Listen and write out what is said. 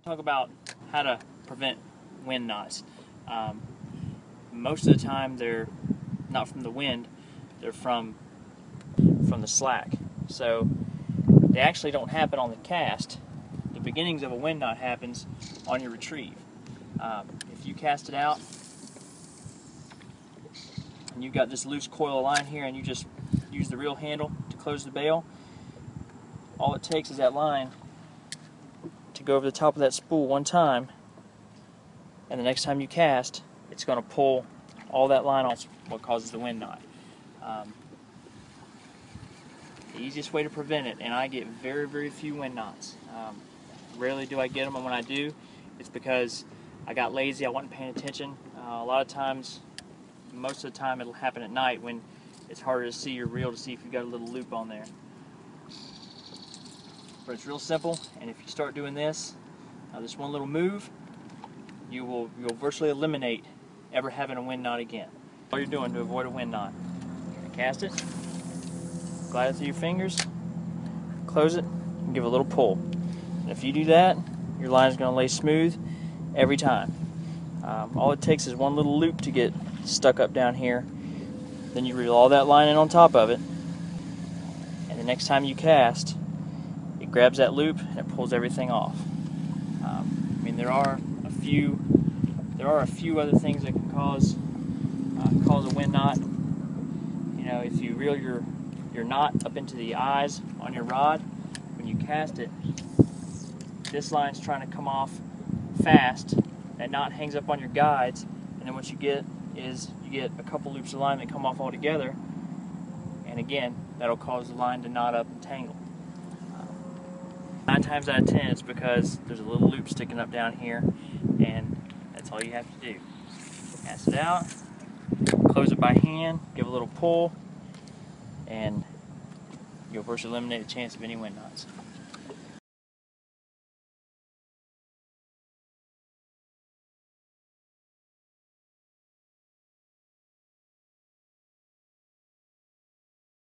Talk about how to prevent wind knots. Most of the time they're not from the wind, they're from the slack. So they actually don't happen on the cast. The beginnings of a wind knot happens on your retrieve. If you cast it out and you've got this loose coil of line here and you just use the reel handle to close the bail, all it takes is that line to go over the top of that spool one time, and the next time you cast, it's going to pull all that line off, what causes the wind knot. The easiest way to prevent it, and I get very, very few wind knots. Rarely do I get them, and when I do, it's because I got lazy, I wasn't paying attention. A lot of times, most of the time it'll happen at night when it's harder to see your reel to see if you've got a little loop on there. But it's real simple, and if you start doing this one little move, you'll virtually eliminate ever having a wind knot again. All you're doing to avoid a wind knot, you're going to cast it, glide it through your fingers, close it, and give a little pull. And if you do that, your line is going to lay smooth every time. All it takes is one little loop to get stuck up down here. Then you reel all that line in on top of it, and the next time you cast, it grabs that loop and it pulls everything off. I mean, there are a few other things that can cause a wind knot. You know, if you reel your knot up into the eyes on your rod, when you cast it, this line's trying to come off fast. That knot hangs up on your guides, and then what you get is you get a couple loops of line that come off all together, and again, that'll cause the line to knot up and tangle. 9 times out of 10 it's because there's a little loop sticking up down here, and that's all you have to do. Cast it out, close it by hand, give a little pull, and you'll virtually eliminate the chance of any wind knots.